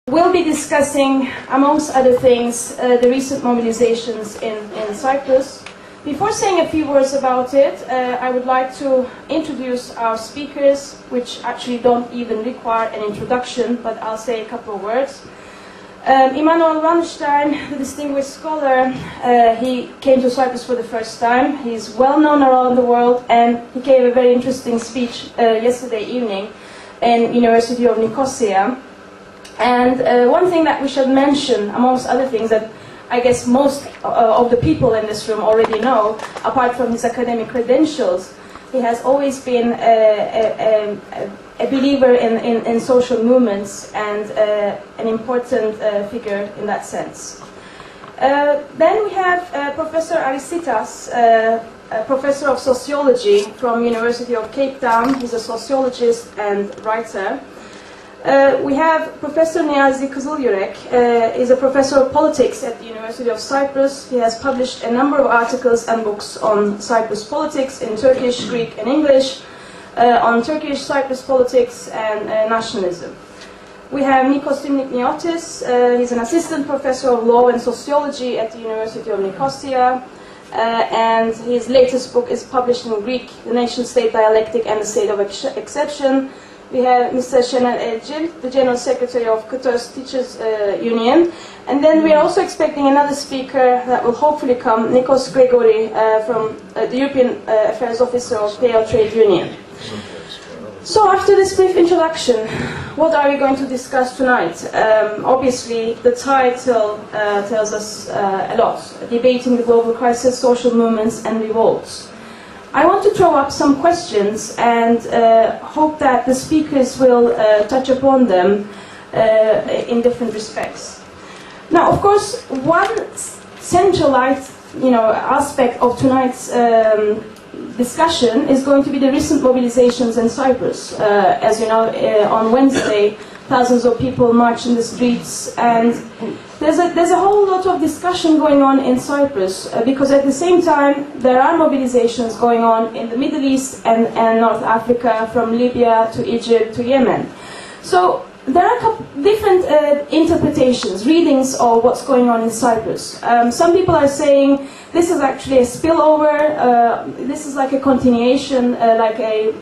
We'll be discussing, amongst other things, the recent mobilizations in Cyprus. Before saying a few words about it, I would like to introduce our speakers, which actually don't even require an introduction, but I'll say a couple of words. Immanuel Wallerstein, the distinguished scholar, he came to Cyprus for the first time. He's well known around the world, and he gave a very interesting speech yesterday evening in University of Nicosia. And one thing that we should mention, amongst other things, that I guess most of the people in this room already know, apart from his academic credentials, he has always been a believer in social movements and an important figure in that sense. Then we have Professor Arisitas, a professor of sociology from University of Cape Town. He's a sociologist and writer. We have Professor Niyazi Kızılyürek. He's a professor of politics at the University of Cyprus. He has published a number of articles and books on Cyprus politics in Turkish, Greek, and English, on Turkish Cyprus politics and nationalism. We have Nikos Dimnikniotis. He's an assistant professor of law and sociology at the University of Nicosia. And his latest book is published in Greek, The Nation-State Dialectic and the State of Exception. We have Mr. Şener Elcil, the General Secretary of Kıtos Teachers Union. And then we are also expecting another speaker that will hopefully come, Nikos Gregory, from the European Affairs Officer of PAO Trade Union. So after this brief introduction, what are we going to discuss tonight? Obviously, the title tells us a lot, Debating the Global Crisis, Social Movements and Revolts. I want to throw up some questions and hope that the speakers will touch upon them in different respects. Now, of course, one centralized, aspect of tonight's discussion is going to be the recent mobilizations in Cyprus. As you know, on Wednesday, thousands of people marched in the streets, and there's a whole lot of discussion going on in Cyprus because at the same time there are mobilizations going on in the Middle East and North Africa, from Libya to Egypt to Yemen. So there are different interpretations, readings of what's going on in Cyprus. Some people are saying this is actually a spillover, this is like a continuation, like a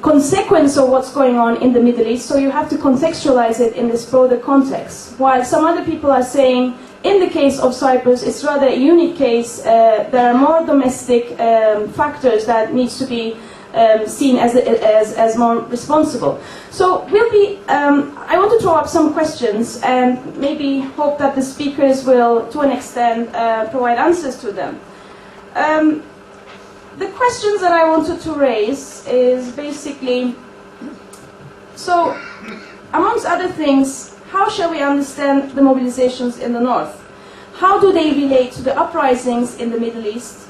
consequence of what's going on in the Middle East, so you have to contextualize it in this broader context. While some other people are saying, in the case of Cyprus, it's rather a unique case, there are more domestic factors that needs to be seen as more responsible. So I want to throw up some questions and maybe hope that the speakers will, to an extent, provide answers to them. The questions that I wanted to raise is basically, so amongst other things, how shall we understand the mobilizations in the north? How do they relate to the uprisings in the Middle East?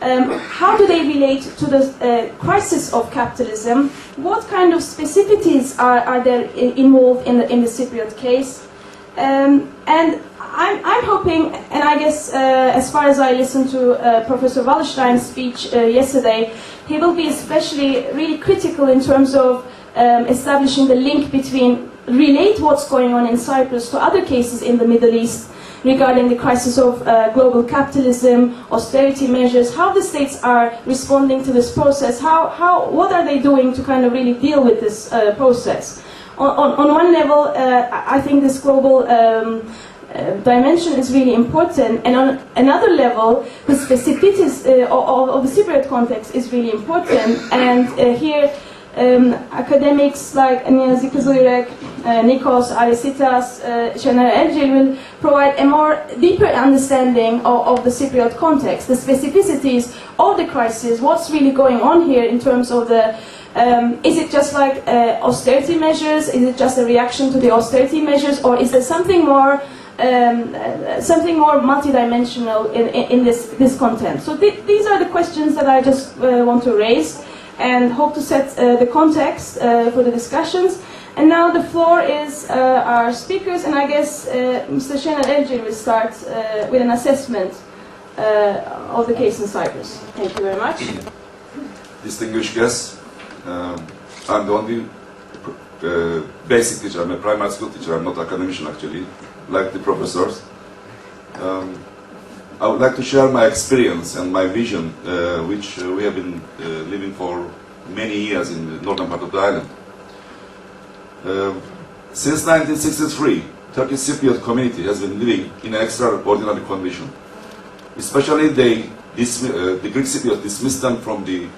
How do they relate to the crisis of capitalism? What kind of specificities are there involved in the Cypriot case? And I'm hoping, and I guess as far as I listened to Professor Wallerstein's speech yesterday, he will be especially really critical in terms of establishing the link between, relate what's going on in Cyprus to other cases in the Middle East regarding the crisis of global capitalism, austerity measures, how the states are responding to this process, what are they doing to kind of really deal with this process. On one level, I think this global dimension is really important, and on another level, the specificities of the Cypriot context is really important, and here academics like Niyazi Kızılyürek, Nikos Arisitas, Şener Elcil will provide a more deeper understanding of the Cypriot context, the specificities of the crisis, what's really going on here in terms of the is it just like austerity measures? Is it just a reaction to the austerity measures, or is there something more multidimensional in this content? So these are the questions that I just want to raise and hope to set the context for the discussions. And now the floor is our speakers, and I guess Mr. Şener Elcil will start with an assessment of the case in Cyprus. Thank you very much. Distinguished guests, I'm the only basic teacher. I'm a primary school teacher. I'm not academician actually, like the professors. I would like to share my experience and my vision, which we have been living for many years in the northern part of the island. Since 1963, Turkish Cypriot community has been living in an extraordinary condition. Especially the Greek Cypriots dismissed them from the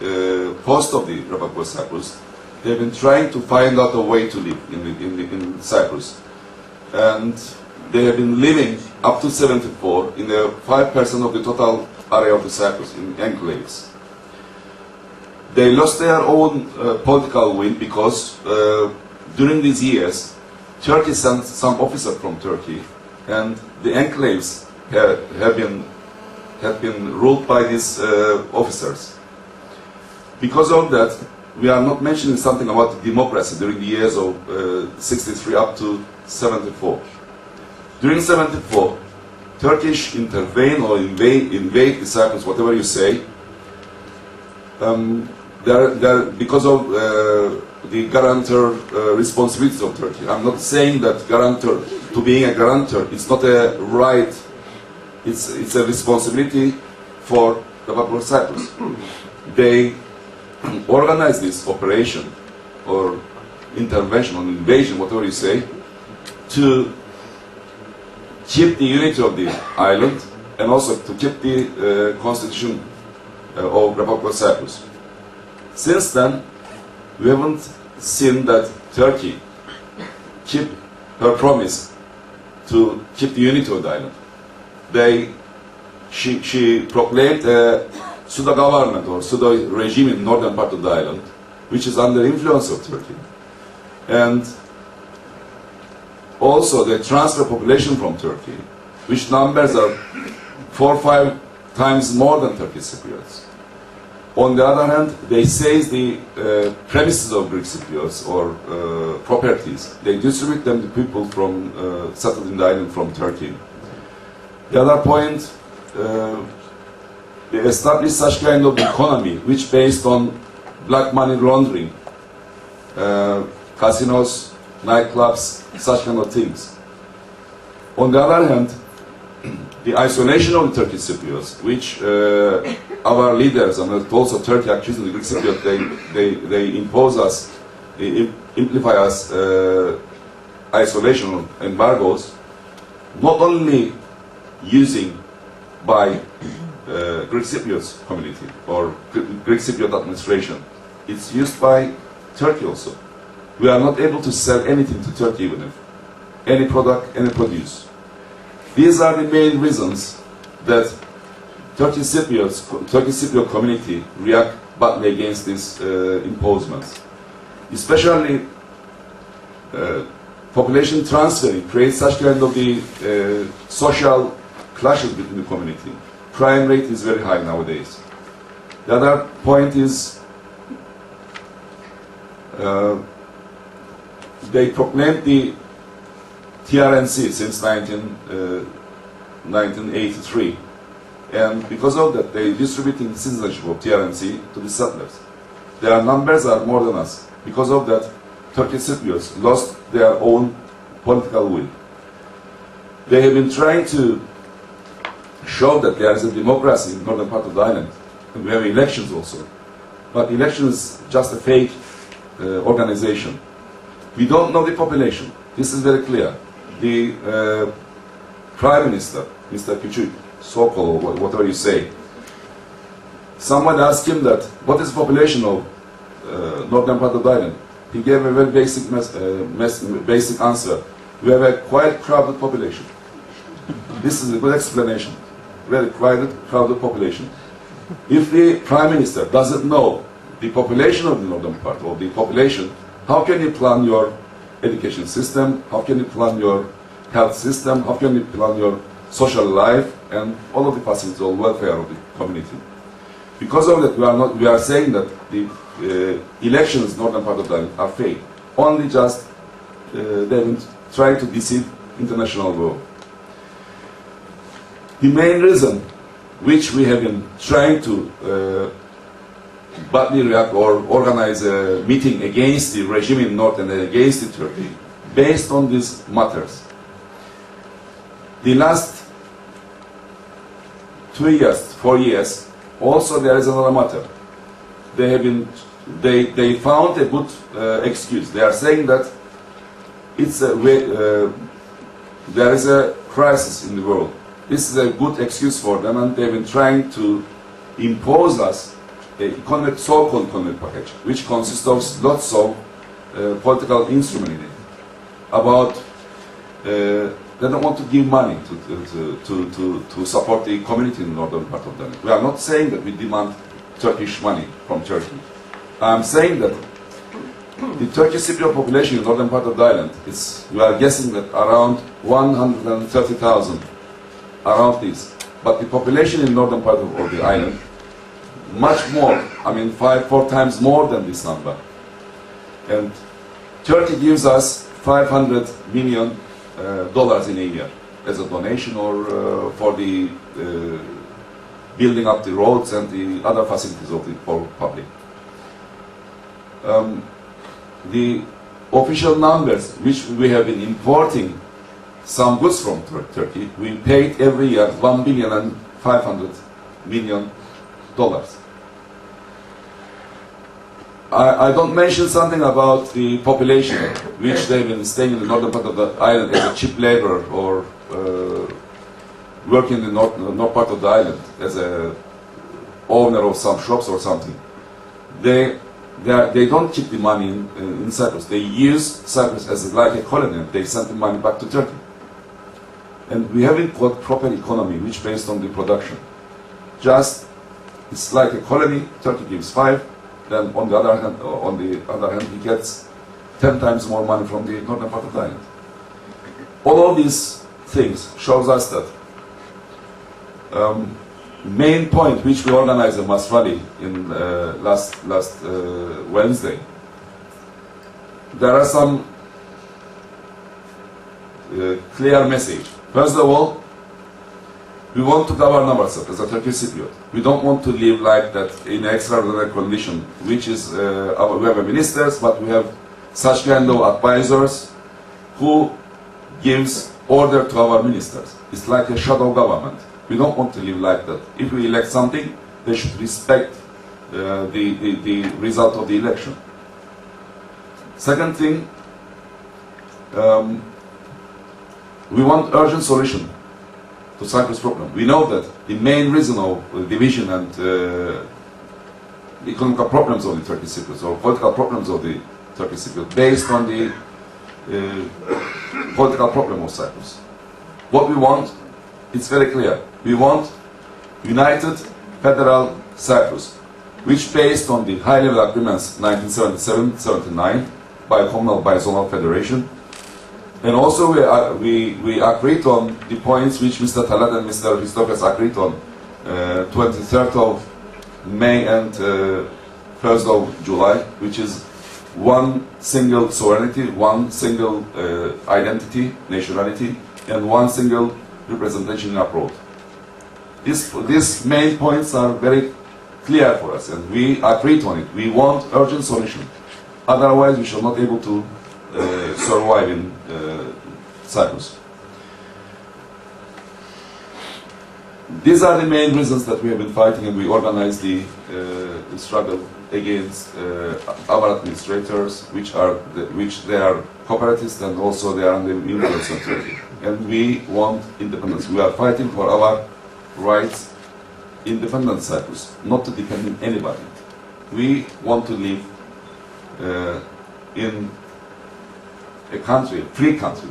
coast of the Republic of Cyprus. They have been trying to find out a way to live in Cyprus. And they have been living up to 74 in the 5% of the total area of the Cyprus, in enclaves. They lost their own political will because during these years, Turkey sent some officers from Turkey, and the enclaves have been ruled by these officers. Because of that, we are not mentioning something about democracy during the years of 63 up to 74. During 74, Turkish intervene or invade the Cyprus, whatever you say, because of the guarantor responsibilities of Turkey. I'm not saying that guarantor, to being a guarantor, it's not a right, it's a responsibility for the Republic of Cyprus. They organize this operation or intervention or invasion, whatever you say, to keep the unity of the island and also to keep the constitution of Republic of Cyprus. Since then, we haven't seen that Turkey keep her promise to keep the unity of the island. She proclaimed a pseudo government or pseudo regime in northern part of the island, which is under influence of Turkey. And also they transfer population from Turkey, which numbers are 4 or 5 times more than Turkish Cypriots. On the other hand, they seize the premises of Greek Cypriots or properties. They distribute them to people from settled in the island from Turkey. The other point, they establish such kind of economy which based on black money laundering, casinos, nightclubs, such kind of things. On the other hand, the isolation of the Turkish Cypriots, which our leaders and also Turkey accusing the Greek Cypriot, they impose us, imply us isolation embargoes, not only using by Greek Cypriots community or Greek Cypriot administration, it's used by Turkey also. We are not able to sell anything to Turkey, even if any product, any produce. These are the main reasons that Turkish Cypriot community react badly against these imposements. Especially population transferring creates such kind of the social clashes between the community. Crime rate is very high nowadays. The other point is they proclaimed the TRNC since 1983, and because of that they distributing citizenship of TRNC to the settlers. Their numbers are more than us. Because of that, Turkish Cypriots lost their own political will. They have been trying to show that there is a democracy in the northern part of the island, and we have elections also. But elections is just a fake organization. We don't know the population. This is very clear. The Prime Minister, Mr. Küçük, so-called, whatever you say, someone asked him that, what is the population of northern part of the island? He gave a very basic answer. We have a quite crowded population. This is a good explanation. Very crowded population. If the Prime Minister doesn't know the population of the northern part of the population, how can you plan your education system? How can you plan your health system? How can you plan your social life and all of the facilities or welfare of the community? Because of that, we are saying that the elections in northern part of the island are fake. Only just they've trying to deceive international world. The main reason which we have been trying to badly react or organize a meeting against the regime in North and against the Turkey based on these matters. The last 2 years, 4 years, also there is another matter. They found a good excuse. They are saying that it's there is a crisis in the world. This is a good excuse for them, and they've been trying to impose us a so-called economic package, which consists of lots of political instruments in it. About they don't want to give money to support the community in the northern part of the island. We are not saying that we demand Turkish money from Turkey. I'm saying that the Turkish Cypriot population in the northern part of the island is, we are guessing that around 130,000, around this. But the population in the northern part of the island, much more, I mean 4 times more than this number. And Turkey gives us $500 million in a year as a donation or for the building up the roads and the other facilities of the public. The official numbers, which we have been importing some goods from Turkey, we paid every year $1.5 billion. I don't mention something about the population, which they've been staying in the northern part of the island as a cheap labor or working in the north part of the island as a owner of some shops or something. They don't keep the money in Cyprus. They use Cyprus as like a colony. They send the money back to Turkey. And we haven't got proper economy, which based on the production. Just, it's like a colony. Turkey gives 5. Then on the other hand, he gets 10 times more money from the northern part of the island. All of these things shows us that main point which we organized a mass rally in last Wednesday. There are some clear message. First of all, we want to govern ourselves as a Turkish Cypriot. We don't want to live like that in extraordinary condition, which is we have ministers, but we have such kind of advisors who gives order to our ministers. It's like a shadow government. We don't want to live like that. If we elect something, they should respect the result of the election. Second thing, we want urgent solution to Cyprus problem. We know that the main reason of division and economic problems of the Turkish Cypriots or political problems of the Turkish Cypriots based on the political problem of Cyprus. What we want, it's very clear. We want united federal Cyprus, which based on the high-level agreements 1977-79 bi-communal bi-zonal federation. And also we agreed on the points which Mr. Talat and Mr. Christophes agreed on 23rd of May and 1st of July, which is one single sovereignty, one single identity, nationality, and one single representation abroad. These main points are very clear for us, and we agreed on it. We want urgent solution. Otherwise, we shall not be able to survive in Cyprus. These are the main reasons that we have been fighting, and we organized the struggle against our administrators, which they are cooperatists and also they are under the influence of Turkey. And we want independence. We are fighting for our rights, independent Cyprus, not to depend on anybody. We want to live in a country, a free country,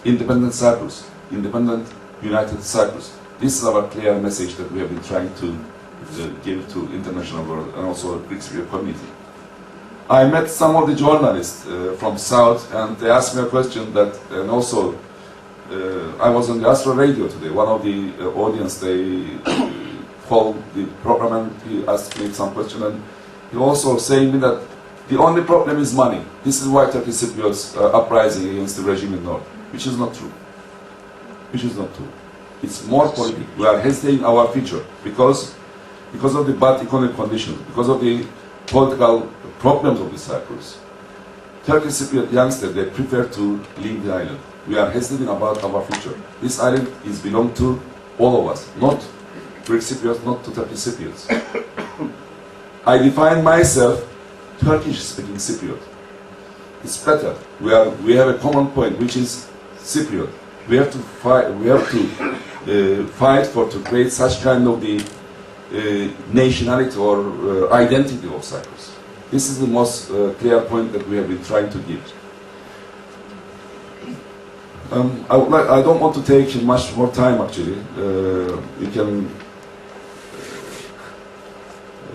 independent Cyprus, independent United Cyprus. This is our clear message that we have been trying to give to international world and also Greek Cypriot community. I met some of the journalists from South, and they asked me a question that, and also I was on the Astro Radio today. One of the audience, they called the program and he asked me some question, and he also saying me that the only problem is money. This is why Turkish Cypriots are uprising against the regime in North, which is not true. Which is not true. It's more political. We are hesitating our future because because of the bad economic conditions, because of the political problems of the Cyprus, Turkish Cypriot youngsters, they prefer to leave the island. We are hesitating about our future. This island is belong to all of us, not Greek Cypriots, not to Turkish Cypriots. I define myself Turkish-speaking Cypriot. It's better. We have a common point, which is Cypriot. We have to fight. We have to fight to create such kind of the nationality or identity of Cyprus. This is the most clear point that we have been trying to give. I don't want to take much more time. Actually, you can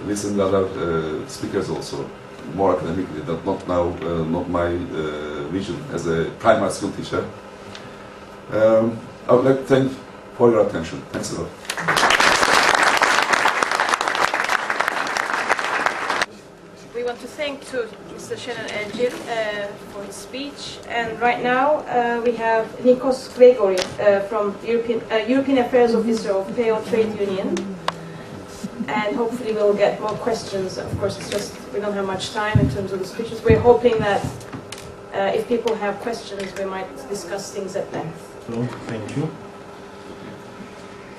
listen to other speakers also, more academically. That not now, not my vision as a primary school teacher. I would like to thank for your attention. Thanks a lot. We want to thank to Mr. Şener Elcir for his speech, and right now we have Nikos Gregory from European Affairs Officer of PAO Trade Union, and hopefully we'll get more questions. Of course, it's just we don't have much time in terms of the speeches. We're hoping that if people have questions, we might discuss things at length. So, thank you.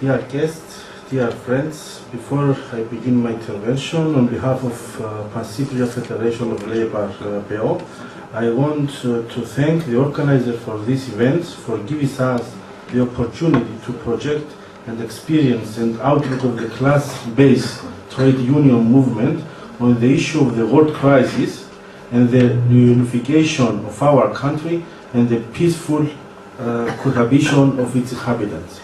Dear guests, dear friends, before I begin my intervention on behalf of Pan-Cypriot Federation of Labour PO, I want to thank the organizer for this event for giving us the opportunity to project and experience and outlook of the class-based trade union movement on the issue of the world crisis and the reunification of our country and the peaceful cohabitation of its inhabitants.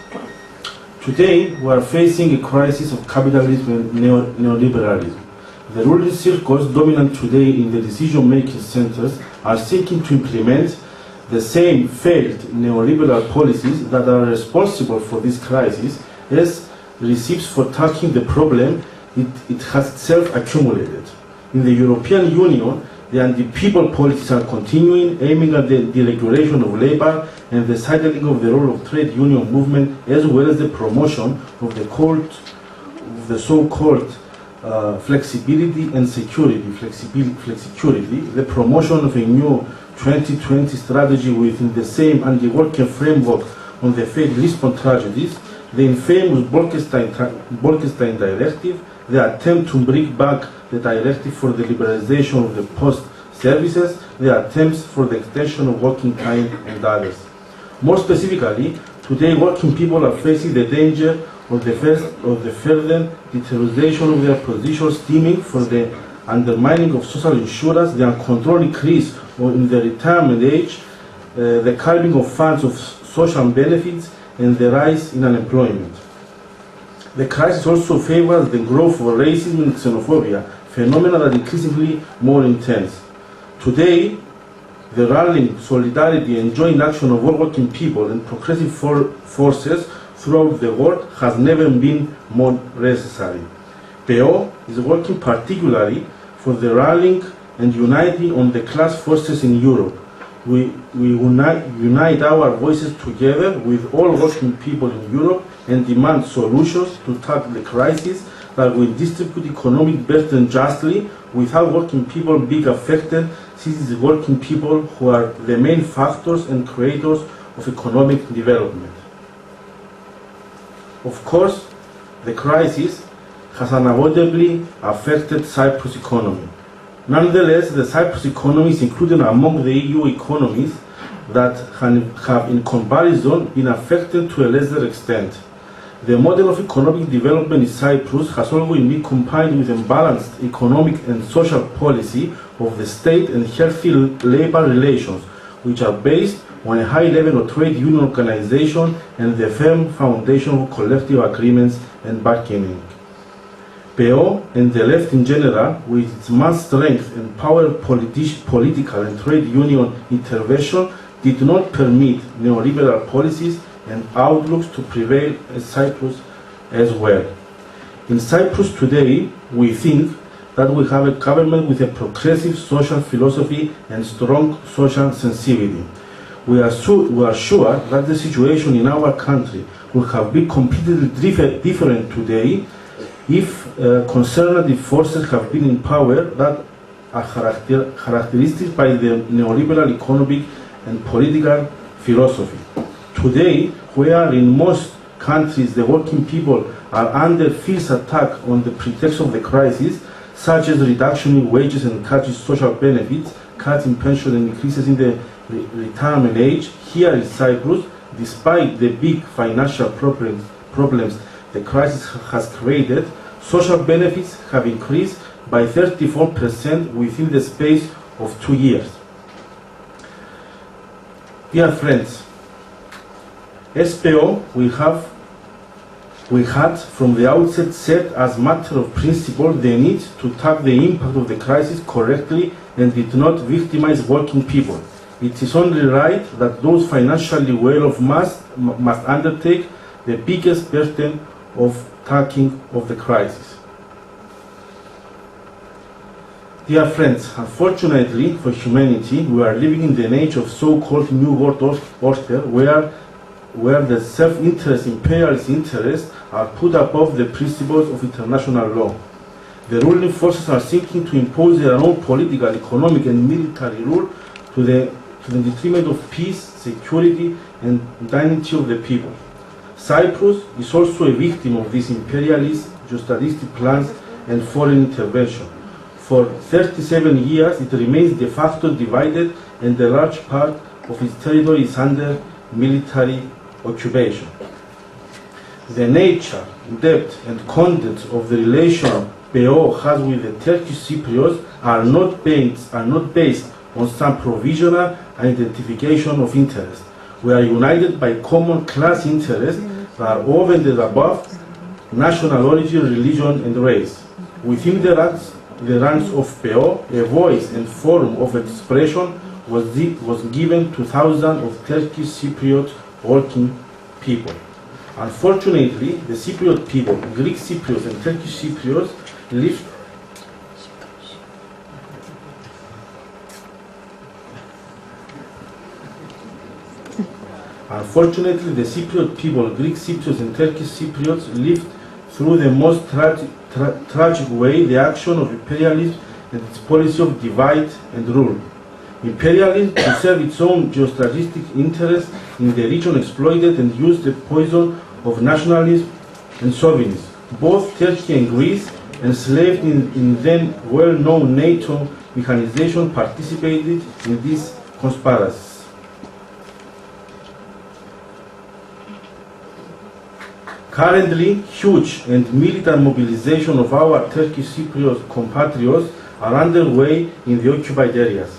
Today, we are facing a crisis of capitalism and neoliberalism. The ruling circles dominant today in the decision-making centers are seeking to implement the same failed neoliberal policies that are responsible for this crisis as receipts for tackling the problem it has self-accumulated. In the European Union, the anti-people policies are continuing, aiming at the deregulation of labor and the sidling of the role of trade union movement, as well as the promotion of the so-called flexibility and security, the promotion of a new 2020 strategy within the same anti-working framework on the failed Lisbon tragedies, the infamous Bolkestein Directive, the attempt to bring back the directive for the liberalization of the post services, the attempts for the extension of working time, and others. More specifically, today working people are facing the danger of the further deterioration of their position stemming from the undermining of social insurance, the uncontrolled increase in the retirement age, the curbing of funds of social benefits, and the rise in unemployment. The crisis also favors the growth of racism and xenophobia, phenomena that are increasingly more intense. Today, the rallying, solidarity, and joint action of all working people and progressive forces throughout the world has never been more necessary. PO is working particularly for the rallying and uniting on the class forces in Europe. We unite our voices together with all working people in Europe and demand solutions to tackle the crisis that will distribute economic burden justly without working people being affected, since it is working people who are the main factors and creators of economic development. Of course, the crisis has unavoidably affected Cyprus' economy. Nonetheless, the Cyprus economy is included among the EU economies that have in comparison been affected to a lesser extent. The model of economic development in Cyprus has always been combined with a balanced economic and social policy of the state and healthy labor relations, which are based on a high level of trade union organization and the firm foundation of collective agreements and bargaining. PO and the left in general, with its mass strength and power political and trade union intervention, did not permit neoliberal policies and outlooks to prevail in Cyprus as well. In Cyprus today, we think that we have a government with a progressive social philosophy and strong social sensitivity. We are sure that the situation in our country will have been completely different today if conservative forces have been in power that are characteristic by the neoliberal economic and political philosophy. Today, where in most countries the working people are under fierce attack on the pretext of the crisis, such as reduction in wages and cutting social benefits, cutting pension and increases in the retirement age, here in Cyprus, despite the big financial problems the crisis has created, social benefits have increased by 34% within the space of 2 years. Dear friends, SPO we had from the outset set as matter of principle the need to tackle the impact of the crisis correctly and did not victimize working people. It is only right that those financially well-off must undertake the biggest burden of tackling of the crisis. Dear friends, unfortunately for humanity, we are living in an age of so-called New World Order where the self-interest, imperialist interests are put above the principles of international law. The ruling forces are seeking to impose their own political, economic and military rule to the detriment of peace, security and dignity of the people. Cyprus is also a victim of these imperialist, justalistic plans and foreign intervention. For 37 years it remains de facto divided and a large part of its territory is under military occupation. The nature, depth and content of the relation PO has with the Turkish Cypriots are not based on some provisional identification of interest. We are united by common class interests that are over and above national origin, religion and race. Within the ranks of PO, a voice and forum of expression was given to thousands of Turkish Cypriot working people. Unfortunately, the Cypriot people, Greek Cypriots and Turkish Cypriots, lived Unfortunately, the Cypriot people, Greek Cypriots and Turkish Cypriots, lived through the most tragic way the action of imperialism and its policy of divide and rule. Imperialism, to serve its own geostrategic interests in the region, exploited and used the poison of nationalism and chauvinism. Both Turkey and Greece, enslaved in then well-known NATO mechanization, participated in this conspiracy. Currently, huge and military mobilization of our Turkish Cypriot compatriots are underway in the occupied areas.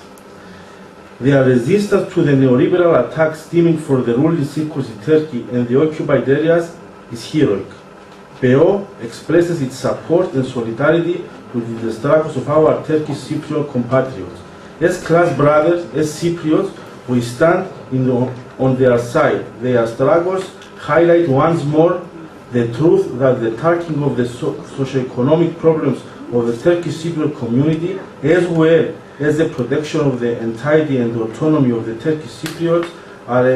Their resistance to the neoliberal attack stemming from the ruling circles in Turkey and the occupied areas is heroic. PO expresses its support and solidarity with the struggles of our Turkish Cypriot compatriots. As class brothers, as Cypriots, we stand on their side. Their struggles highlight once more the truth that the tackling of the socio-economic problems of the Turkish Cypriot community, as well as the protection of the entirety and autonomy of the Turkish Cypriots, are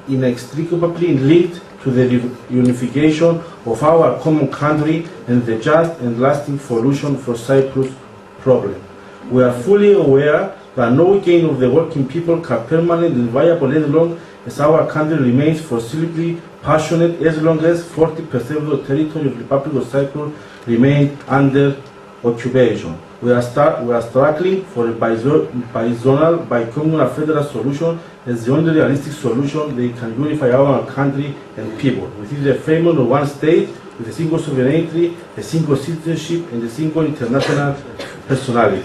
inextricably linked to the reunification of our common country and the just and lasting solution for Cyprus problem. We are fully aware that no gain of the working people can permanent and viable as long as our country remains foreseeably passionate, as long as 40% of the territory of the Republic of Cyprus remain under occupation. We are struggling for a bizonal, bicommunal federal solution as the only realistic solution that can unify our country and people within the framework of one state with a single sovereignty, a single citizenship, and a single international personality.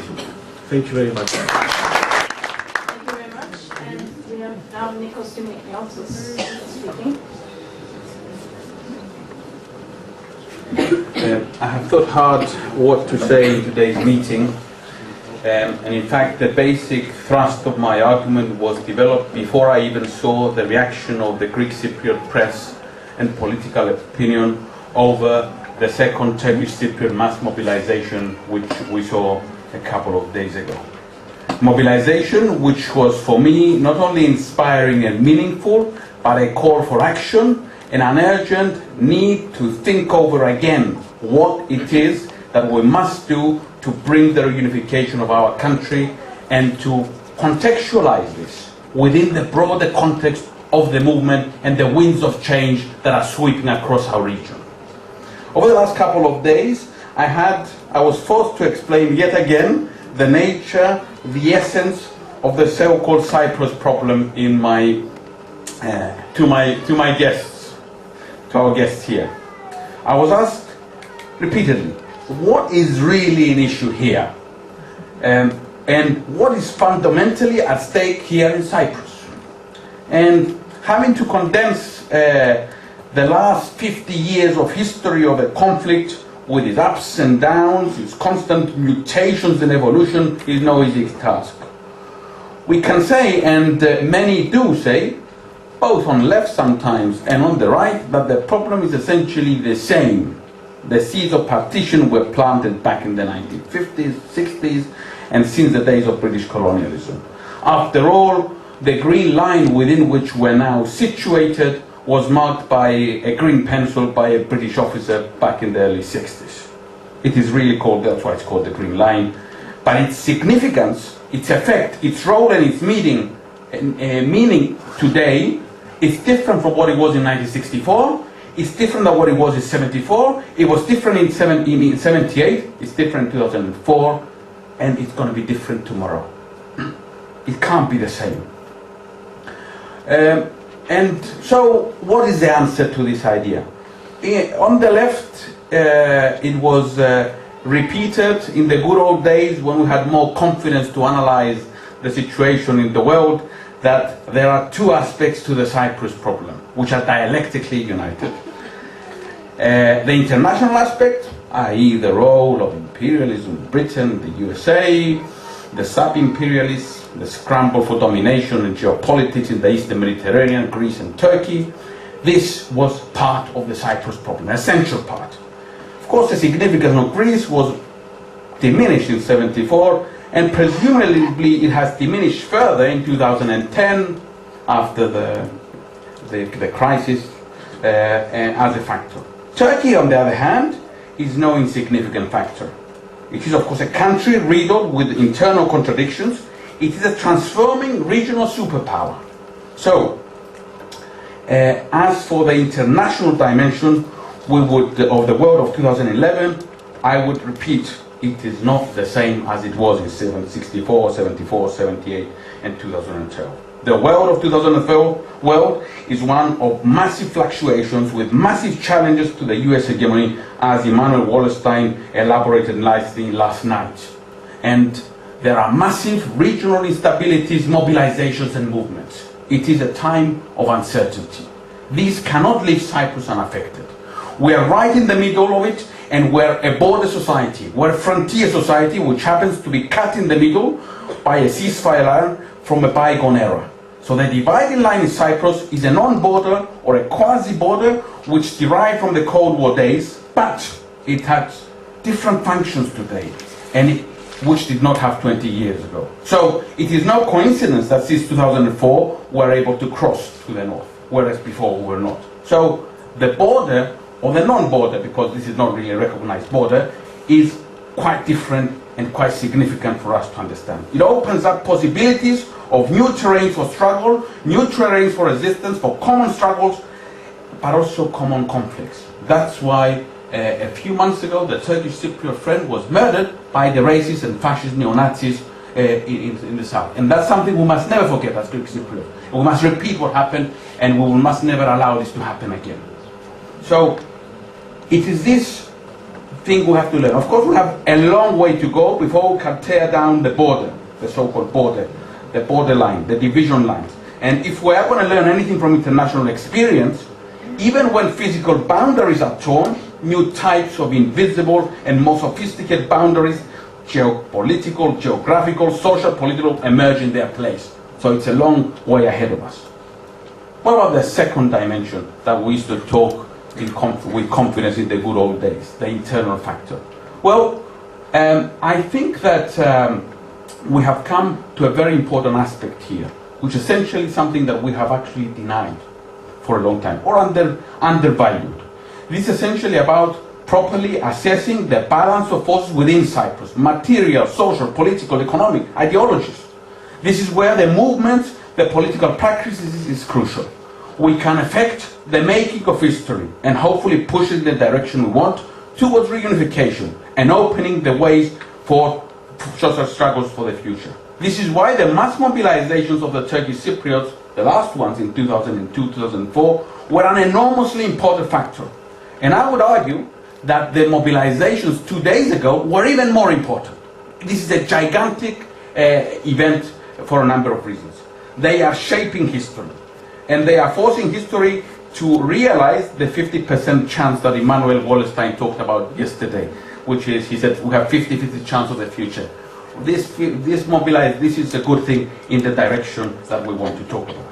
Thank you very much. Thank you very much. And we have now Nikos Dimitrios speaking. I have thought hard what to say in today's meeting, and in fact the basic thrust of my argument was developed before I even saw the reaction of the Greek Cypriot press and political opinion over the second Turkish Cypriot mass mobilization which we saw a couple of days ago. Mobilization which was for me not only inspiring and meaningful, but a call for action and an urgent need to think over again what it is that we must do to bring the reunification of our country and to contextualize this within the broader context of the movement and the winds of change that are sweeping across our region. Over the last couple of days, I was forced to explain yet again the nature, the essence of the so-called Cyprus problem in to my guests, to our guests here. I was asked repeatedly, what is really an issue here? And what is fundamentally at stake here in Cyprus? And having to condense the last 50 years of history of a conflict with its ups and downs, its constant mutations and evolution is no easy task. We can say, and many do say, both on the left sometimes and on the right, that the problem is essentially the same. The seeds of partition were planted back in the 1950s, 60s, and since the days of British colonialism. After all, the green line within which we're now situated was marked by a green pencil by a British officer back in the early 60s. It is really called, that's why it's called the green line. But its significance, its effect, its role and its meaning today is different from what it was in 1964. It's different than what it was in 74. It was different in 78. It's different in 2004. And it's going to be different tomorrow. It can't be the same. And so, what is the answer to this idea? On the left, it was repeated in the good old days when we had more confidence to analyze the situation in the world, that there are two aspects to the Cyprus problem, which are dialectically united. The international aspect, i.e. the role of imperialism, Britain, the USA, the sub-imperialists, the scramble for domination and geopolitics in the Eastern Mediterranean, Greece and Turkey. This was part of the Cyprus problem, an essential part. Of course, the significance of Greece was diminished in 74, and presumably it has diminished further in 2010 after the crisis as a factor. Turkey, on the other hand, is no insignificant factor. It is, of course, a country riddled with internal contradictions. It is a transforming regional superpower. So, as for the international dimension of the world of 2011, I would repeat, it is not the same as it was in 64, 74, 78, and 2012. The world of 2012 is one of massive fluctuations with massive challenges to the US hegemony, as Immanuel Wallerstein elaborated nicely last night. And there are massive regional instabilities, mobilizations and movements. It is a time of uncertainty. These cannot leave Cyprus unaffected. We are right in the middle of it, and we're a border society. We're a frontier society which happens to be cut in the middle by a ceasefire line from a bygone era. So the dividing line in Cyprus is a non-border or a quasi-border which derived from the Cold War days, but it has different functions today, and which did not have 20 years ago. So it is no coincidence that since 2004 we're able to cross to the north, whereas before we were not. So the border, or the non-border, because this is not really a recognized border, is quite different and quite significant for us to understand. It opens up possibilities of new terrains for struggle, new terrains for resistance, for common struggles, but also common conflicts. That's why a few months ago the Turkish Cypriot friend was murdered by the racist and fascist neo-Nazis in the south. And that's something we must never forget as Greek Cypriot. We must repeat what happened, and we must never allow this to happen again. So it is this thing we have to learn. Of course, we have a long way to go before we can tear down the border, the so-called border, the borderline, the division lines. And if we are going to learn anything from international experience, even when physical boundaries are torn, new types of invisible and more sophisticated boundaries, geopolitical, geographical, social, political, emerge in their place. So it's a long way ahead of us. What about the second dimension that we used to talk with confidence in the good old days, the internal factor? Well, I think that we have come to a very important aspect here, which is essentially something that we have actually denied for a long time, or undervalued. This is essentially about properly assessing the balance of forces within Cyprus, material, social, political, economic, ideologies. This is where the movements, the political practices is crucial. We can affect the making of history and hopefully push it in the direction we want towards reunification and opening the ways for social struggles for the future. This is why the mass mobilizations of the Turkish Cypriots, the last ones in 2002, 2004, were an enormously important factor. And I would argue that the mobilizations 2 days ago were even more important. This is a gigantic event for a number of reasons. They are shaping history, and they are forcing history to realize the 50% chance that Immanuel Wallerstein talked about yesterday, which is, he said, we have 50-50 chance of the future. This is a good thing in the direction that we want to talk about.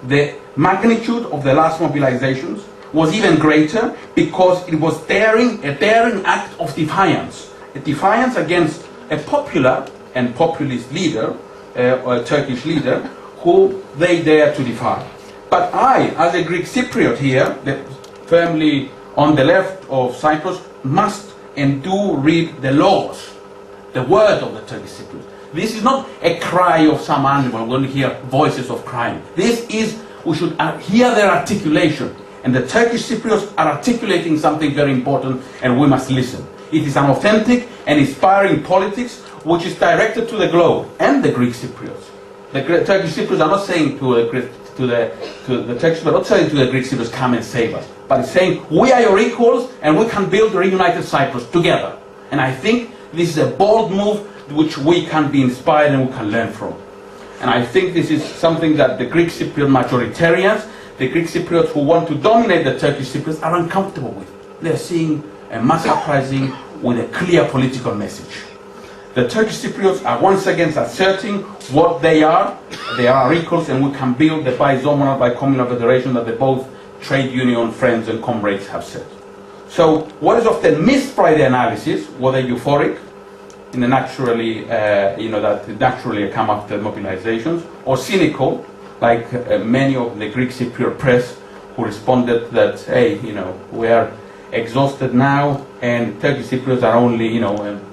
The magnitude of the last mobilizations was even greater because it was a daring act of defiance. A defiance against a popular and populist leader, a Turkish leader, who they dare to defy. But I, as a Greek Cypriot here, firmly on the left of Cyprus, must and do read the laws, the word of the Turkish Cypriots. This is not a cry of some animal. We're going to hear voices of crying. This is, we should hear their articulation. And the Turkish Cypriots are articulating something very important, and we must listen. It is an authentic and inspiring politics which is directed to the globe and the Greek Cypriots. The Turkish Cypriots are not saying to the Turkish, but not saying to the Greek Cypriots, come and save us. But it's saying, we are your equals and we can build a reunited Cyprus together. And I think this is a bold move which we can be inspired and we can learn from. And I think this is something that the Greek Cypriot majoritarians, the Greek Cypriots who want to dominate the Turkish Cypriots, are uncomfortable with. They're seeing a mass uprising with a clear political message. The Turkish Cypriots are once again asserting what they are. They are our equals, and we can build the bi-zonal, bi-communal federation that the both trade union friends and comrades have said. So what is often missed by the analysis, whether euphoric, in the naturally, that naturally come after mobilizations, or cynical, like many of the Greek Cypriot press who responded that, hey, we are exhausted now, and Turkish Cypriots are only,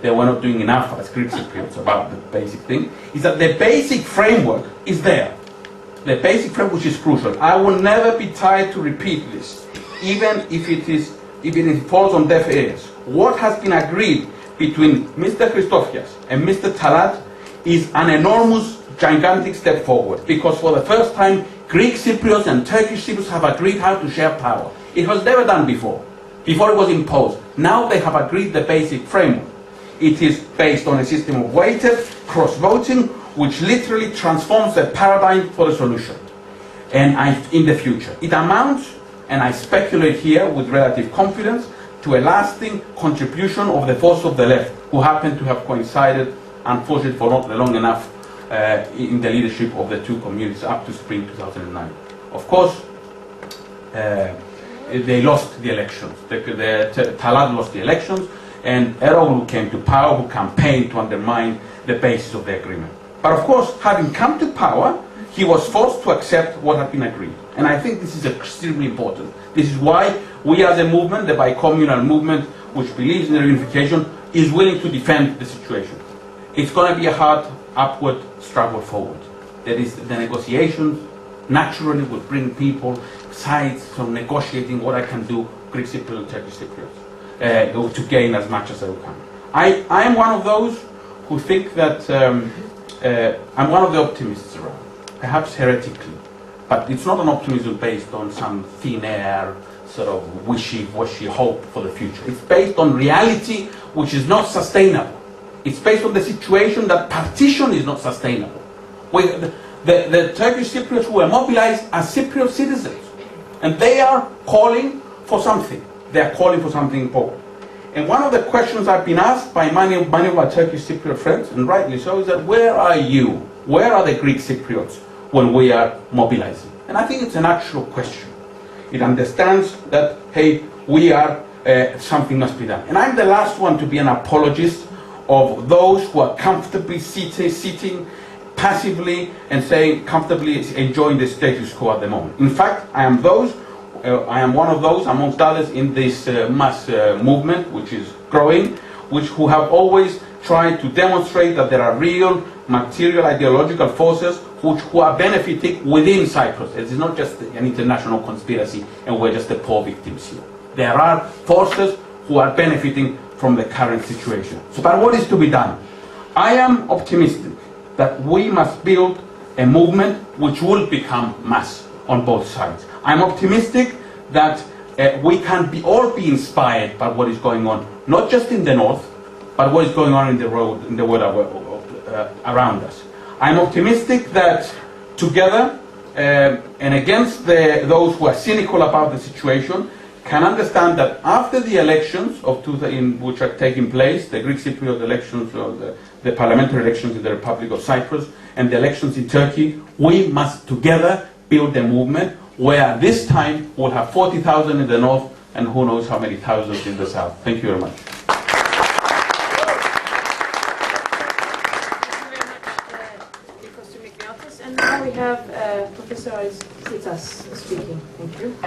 they were not doing enough as Greek Cypriots about the basic thing, is that the basic framework is there. The basic framework, which is crucial. I will never be tired to repeat this, even if it falls on deaf ears. What has been agreed between Mr. Christofias and Mr. Talat is an enormous, gigantic step forward, because for the first time, Greek Cypriots and Turkish Cypriots have agreed how to share power. It was never done before. Before it was imposed. Now they have agreed the basic framework. It is based on a system of weighted cross-voting, which literally transforms the paradigm for the solution. And in the future, it amounts, and I speculate here with relative confidence, to a lasting contribution of the force of the left, who happen to have coincided, unfortunately for not long enough, in the leadership of the two communities up to spring 2009. Of course, they lost the elections. Talat lost the elections, and Erdogan, who came to power, who campaigned to undermine the basis of the agreement. But of course, having come to power, he was forced to accept what had been agreed. And I think this is extremely important. This is why we as a movement, the bi-communal movement, which believes in the reunification, is willing to defend the situation. It's going to be a hard upward struggle forward. There is the negotiations naturally will bring people, sides from negotiating what I can do, Greek Cypriot and Turkish Cypriots, to gain as much as I can. I am one of those who think that I'm one of the optimists around, perhaps heretically, but it's not an optimism based on some thin air, sort of wishy-washy hope for the future. It's based on reality which is not sustainable. It's based on the situation that partition is not sustainable. The Turkish Cypriots who were mobilized are Cypriot citizens, and they are calling for something. They are calling for something important. And one of the questions I've been asked by many of my Turkish Cypriot friends, and rightly so, is that where are you? Where are the Greek Cypriots when we are mobilizing? And I think it's an actual question. It understands that, hey, we are, something must be done. And I'm the last one to be an apologist of those who are comfortably sitting passively and saying, comfortably enjoying the status quo at the moment. In fact, I am those I am one of those, amongst others, in this mass movement, which is growing, who have always tried to demonstrate that there are real material ideological forces who are benefiting within Cyprus. It is not just an international conspiracy and we're just the poor victims here. There are forces who are benefiting from the current situation. So, but what is to be done? I am optimistic that we must build a movement which will become mass on both sides. I'm optimistic that we can all be inspired by what is going on, not just in the north, but what is going on in the world around us. I'm optimistic that together and against those who are cynical about the situation, can understand that after the elections which are taking place, the Greek Cypriot elections or the parliamentary elections in the Republic of Cyprus and the elections in Turkey, we must together build a movement where this time we'll have 40,000 in the north and who knows how many thousands in the south. Thank you very much. And now we have Professor Tsitas speaking. Thank you.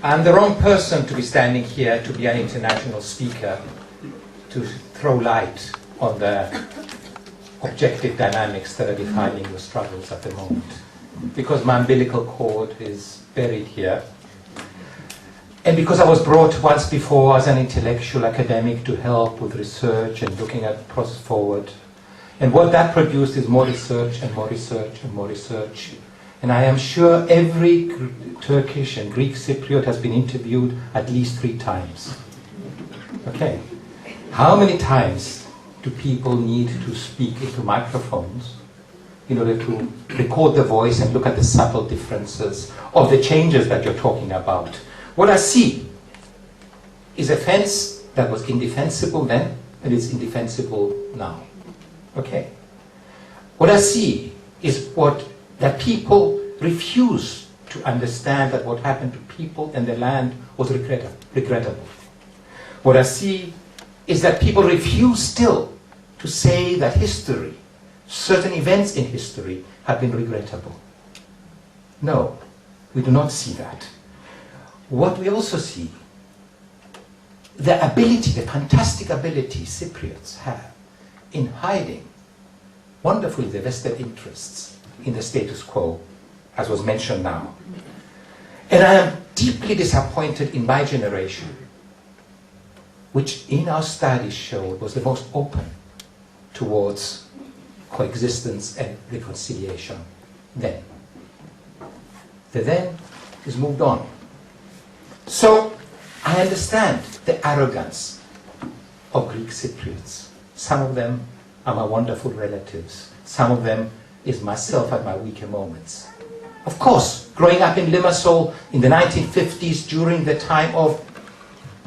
I'm the wrong person to be standing here to be an international speaker, to throw light on the objective dynamics that are defining the struggles at the moment, because my umbilical cord is buried here, and because I was brought once before as an intellectual academic to help with research and looking at process forward, and what that produced is more research and more research and more research. And I am sure every Turkish and Greek Cypriot has been interviewed at least 3 times. Okay. How many times do people need to speak into microphones in order to record the voice and look at the subtle differences of the changes that you're talking about? What I see is a fence that was indefensible then and is indefensible now. Okay. What I see is that people refuse to understand that what happened to people and the land was regrettable. What I see is that people refuse still to say that history, certain events in history, have been regrettable. No, we do not see that. What we also see, the ability, the fantastic ability Cypriots have in hiding wonderfully the vested interests in the status quo, as was mentioned now. And I am deeply disappointed in my generation, which in our studies showed was the most open towards coexistence and reconciliation then. The then is moved on. So I understand the arrogance of Greek Cypriots. Some of them are my wonderful relatives. Some of them is myself at my weaker moments. Of course, growing up in Limassol in the 1950s during the time of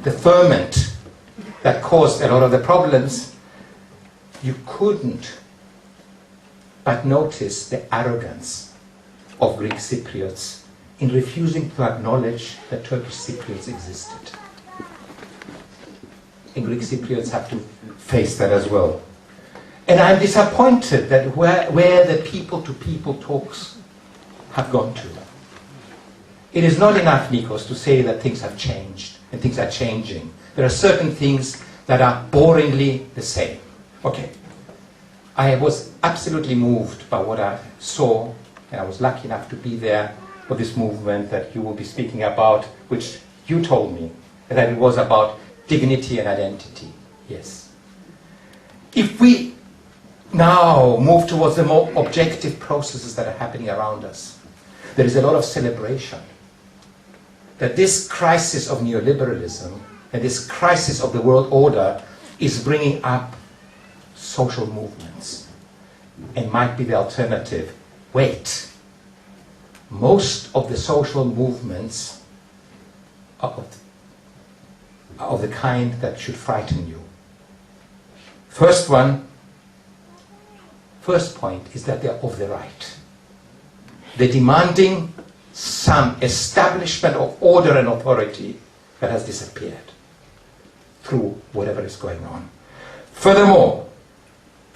the ferment that caused a lot of the problems, you couldn't but notice the arrogance of Greek Cypriots in refusing to acknowledge that Turkish Cypriots existed. And Greek Cypriots have to face that as well. And I'm disappointed that where the people-to-people talks have gone to. It is not enough, Nikos, to say that things have changed and things are changing. There are certain things that are boringly the same. Okay. I was absolutely moved by what I saw, and I was lucky enough to be there for this movement that you will be speaking about, which you told me that it was about dignity and identity. Yes. If we now move towards the more objective processes that are happening around us, there is a lot of celebration that this crisis of neoliberalism and this crisis of the world order is bringing up social movements and might be the alternative. Wait, most of the social movements are of the kind that should frighten you. First point is that they're of the right. They're demanding some establishment of order and authority that has disappeared through whatever is going on. Furthermore,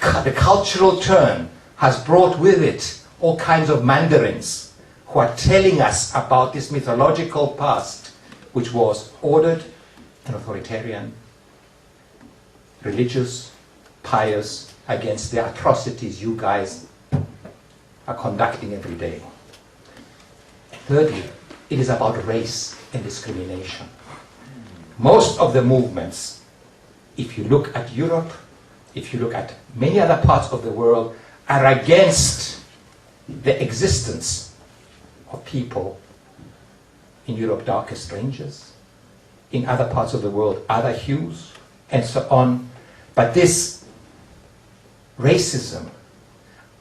the cultural turn has brought with it all kinds of mandarins who are telling us about this mythological past, which was ordered and authoritarian, religious, pious, against the atrocities you guys are conducting every day. Thirdly, it is about race and discrimination. Most of the movements, if you look at Europe, if you look at many other parts of the world, are against the existence of people in Europe, darker strangers, in other parts of the world, other hues, and so on. But this racism,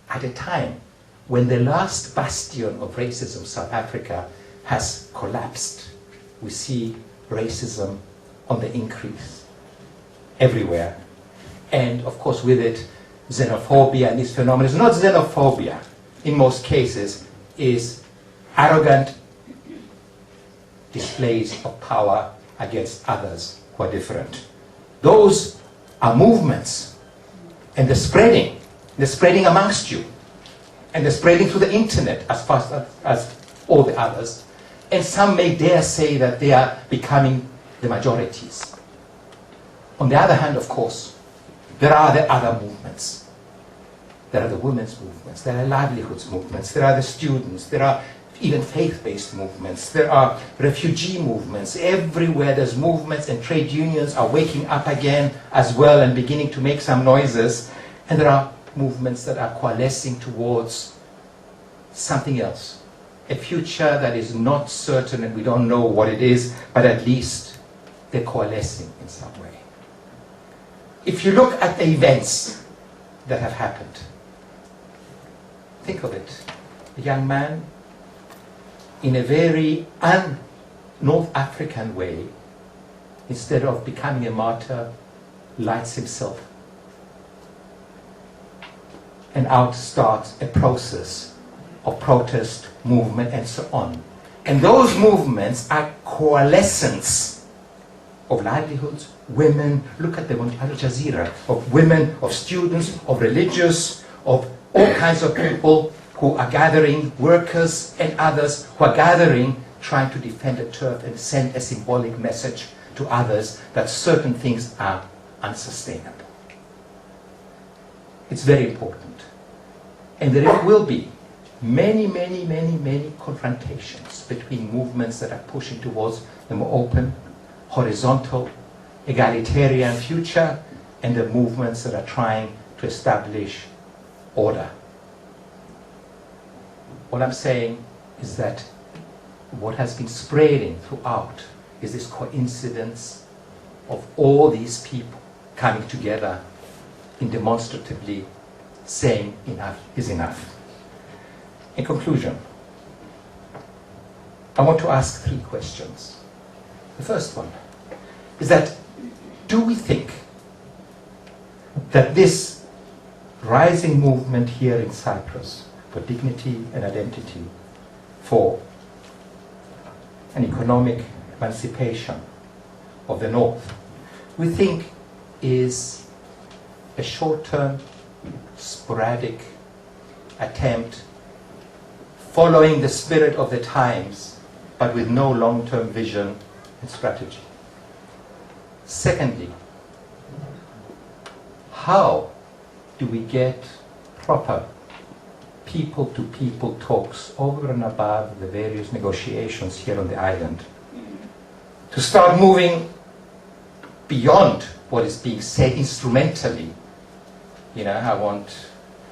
at a time when the last bastion of racism, South Africa, has collapsed, we see racism on the increase everywhere. And of course with it, xenophobia and this phenomenon is not xenophobia. In most cases, is arrogant displays of power against others who are different. Those are movements, and they're spreading amongst you, and they're spreading through the internet as fast as all the others. And some may dare say that they are becoming the majorities. On the other hand, of course, there are the other movements. There are the women's movements, there are livelihoods movements, there are the students, there are even faith-based movements, there are refugee movements. Everywhere there's movements, and trade unions are waking up again as well and beginning to make some noises. And there are movements that are coalescing towards something else, a future that is not certain and we don't know what it is, but at least they're coalescing in some way. If you look at the events that have happened, think of it. A young man, in a very un-North African way, instead of becoming a martyr, lights himself. And out starts a process of protest, movement, and so on. And those movements are coalescence of livelihoods, women, look at them on Al Jazeera, of women, of students, of religious, of all kinds of people who are gathering, workers and others who are gathering, trying to defend the turf and send a symbolic message to others that certain things are unsustainable. It's very important. And there will be many confrontations between movements that are pushing towards the more open, horizontal, egalitarian future, and the movements that are trying to establish order. What I'm saying is that what has been spreading throughout is this coincidence of all these people coming together in demonstratively saying enough is enough. In conclusion, I want to ask 3 questions. The first one is that, do we think that this rising movement here in Cyprus for dignity and identity, for an economic emancipation of the North, we think is a short-term, sporadic attempt following the spirit of the times, but with no long-term vision and strategy? Secondly, how do we get proper people-to-people talks over and above the various negotiations here on the island to start moving beyond what is being said instrumentally? You know, I want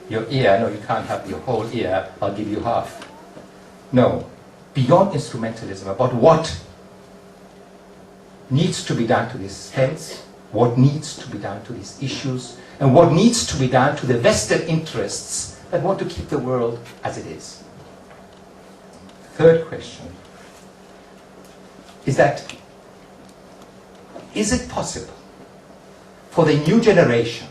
your ear. No, you can't have your whole ear. I'll give you half. No, beyond instrumentalism, about what needs to be done to these states, what needs to be done to these issues, and what needs to be done to the vested interests that want to keep the world as it is. Third question is that, is it possible for the new generation,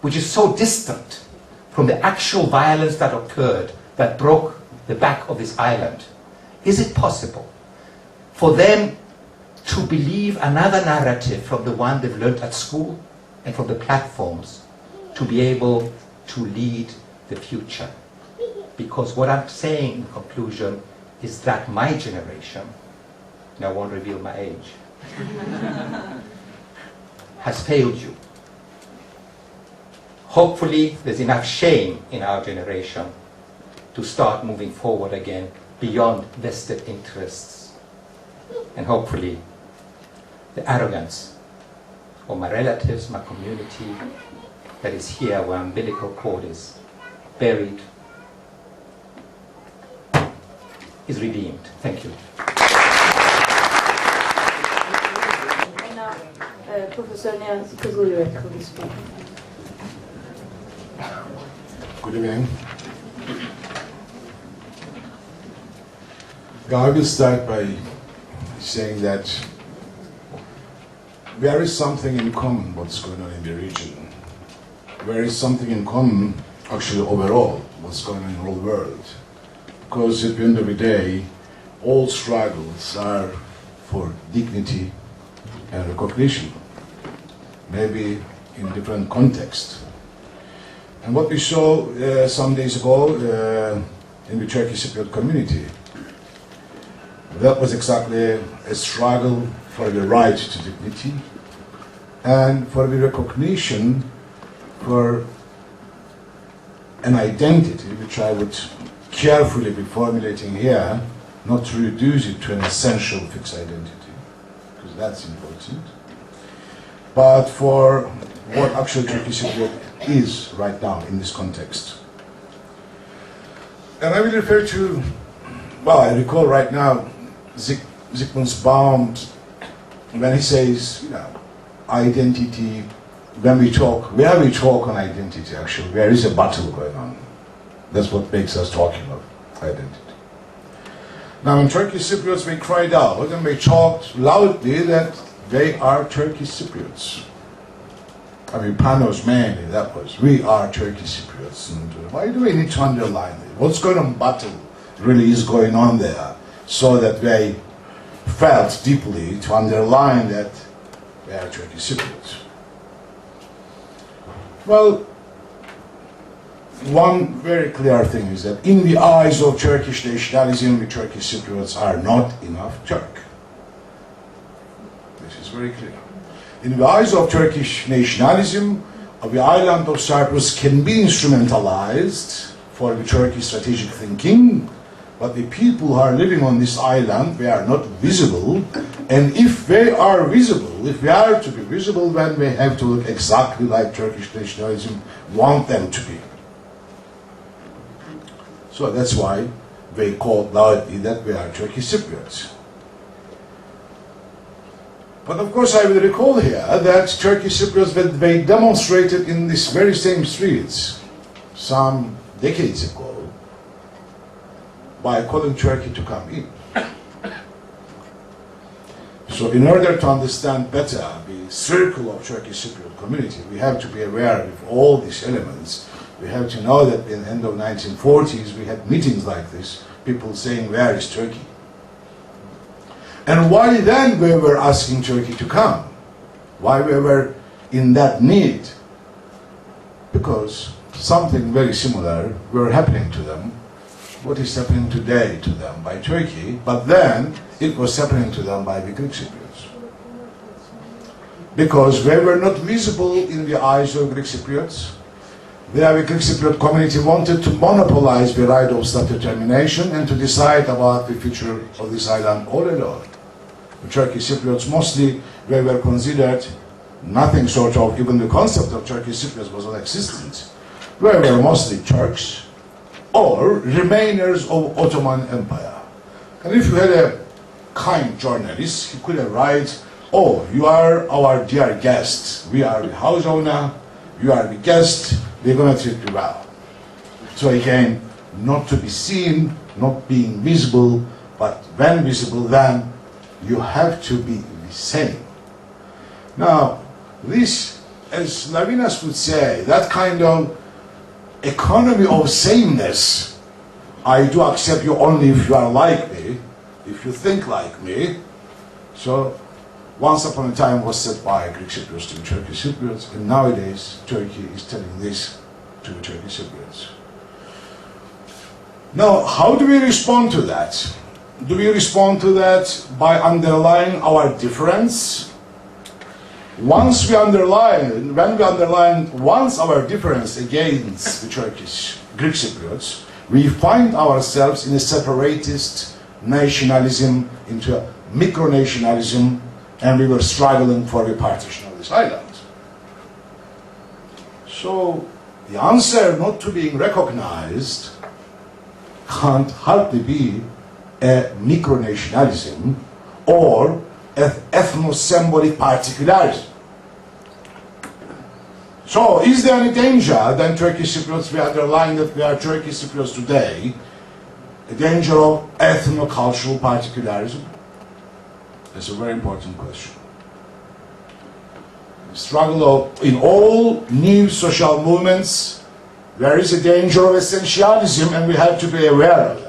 which is so distant from the actual violence that occurred, that broke the back of this island, is it possible for them to believe another narrative from the one they've learned at school and from the platforms to be able to lead the future? Because what I'm saying in conclusion is that my generation, and I won't reveal my age, has failed you. Hopefully there's enough shame in our generation to start moving forward again beyond vested interests. And hopefully the arrogance of my relatives, my community that is here where umbilical cord is buried is redeemed. Thank you. And now, Professor Niyazi Kızılyurek will speak. Good evening. I will start by saying that there is something in common what's going on in the region. There is something in common, actually overall, what's going on in the whole world. Because at the end of the day, all struggles are for dignity and recognition, maybe in different contexts. And what we saw some days ago in the Turkish Cypriot community, that was exactly a struggle for the right to dignity and for the recognition for an identity which I would carefully be formulating here, not to reduce it to an essential fixed identity, because that's important, but for what actually Turkish Cypriot is right now in this context. And I will refer to, well, I recall right now Zygmunt Baum when he says, you know, identity, when we talk, where we talk on identity actually, there is a battle going on. That's what makes us talking of identity. Now in Turkish Cypriots we cried out and we talked loudly that they are Turkish Cypriots. I mean, Panos mainly, that was, we are Turkish Cypriots. And why do we need to underline it? What's going on battle really is going on there, so that they felt deeply to underline that they are Turkish Cypriots. Well, one very clear thing is that in the eyes of Turkish nationalism, the Turkish Cypriots are not enough Turk. This is very clear. In the eyes of Turkish nationalism, the island of Cyprus can be instrumentalized for the Turkish strategic thinking, but the people who are living on this island, they are not visible, and if they are visible, if they are to be visible, then they have to look exactly like Turkish nationalism want them to be. So that's why they called loudly that we are Turkish Cypriots. But of course I will recall here that Turkish Cypriots, they demonstrated in these very same streets some decades ago by calling Turkey to come in. So in order to understand better the circle of Turkish Cypriot community, we have to be aware of all these elements. We have to know that in the end of 1940s we had meetings like this, people saying, where is Turkey? And why then we were asking Turkey to come? Why we were in that need? Because something very similar were happening to them. What is happening today to them by Turkey, but then it was happening to them by the Greek Cypriots. Because they were not visible in the eyes of Greek Cypriots. The Greek Cypriot community wanted to monopolize the right of self-determination and to decide about the future of this island all alone. The Turkish Cypriots mostly, they were considered nothing sort of, even the concept of Turkish Cypriots was non-existent. They were mostly Turks or remainers of Ottoman Empire. And if you had a kind journalist, he could have write, oh, you are our dear guest. We are the house owner, you are the guest, we're going to treat you well. So again, not to be seen, not being visible, but when visible, then you have to be the same. Now, this, as Levinas would say, that kind of economy of sameness, I do accept you only if you are like me, if you think like me. So, once upon a time was said by Greek Cypriots to the Turkish Cypriots, and nowadays Turkey is telling this to the Turkish Cypriots. Now, how do we respond to that? Do we respond to that by underlying our difference? When we underline once our difference against the Turkish Greek Cypriots, we find ourselves in a separatist nationalism, into a micronationalism, and we were struggling for the partition of this island. So the answer not to being recognized can't hardly be a micronationalism or ethno-symbolic particularism. So, is there any danger that Turkish Cypriots, we underline that we are Turkish Cypriots today, a danger of ethno-cultural particularism? That's a very important question. The struggle of, in all new social movements, there is a danger of essentialism, and we have to be aware of that.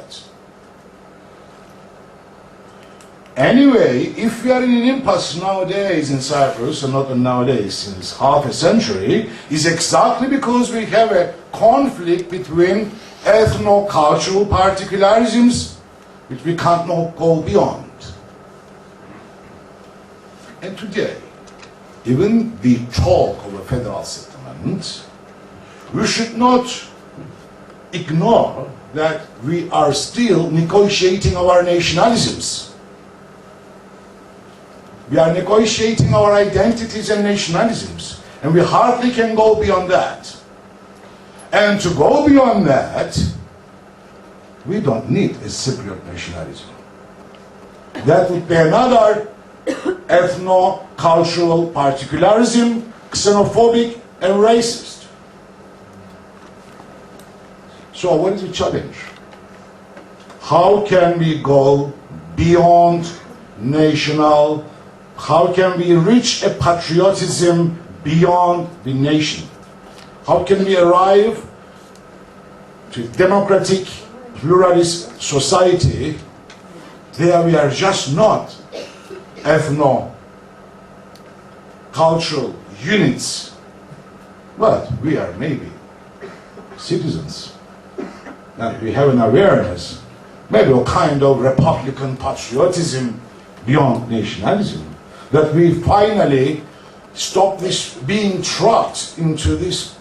Anyway, if we are in an impasse nowadays in Cyprus, and not nowadays, since half a century, is exactly because we have a conflict between ethno-cultural particularisms, which we can't go beyond. And today, even the talk of a federal settlement, we should not ignore that we are still negotiating our nationalisms. We are negotiating our identities and nationalisms, and we hardly can go beyond that. And to go beyond that, we don't need a Cypriot nationalism. That would be another ethno-cultural particularism, xenophobic and racist. So what is the challenge? How can we go beyond national? How can we reach a patriotism beyond the nation? How can we arrive to a democratic, pluralist society where we are just not ethno-cultural units, but we are maybe citizens, and we have an awareness, maybe a kind of republican patriotism beyond nationalism, that we finally stop this being trapped into this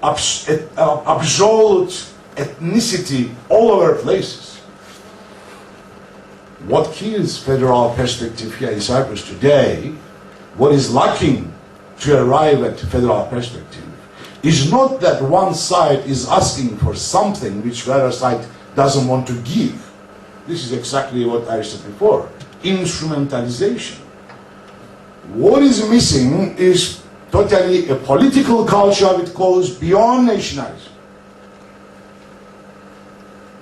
absolute ethnicity all over places. What kills federal perspective here in Cyprus today, what is lacking to arrive at federal perspective, is not that one side is asking for something which the other side doesn't want to give. This is exactly what I said before, instrumentalization. What is missing is totally a political culture which goes beyond nationalism.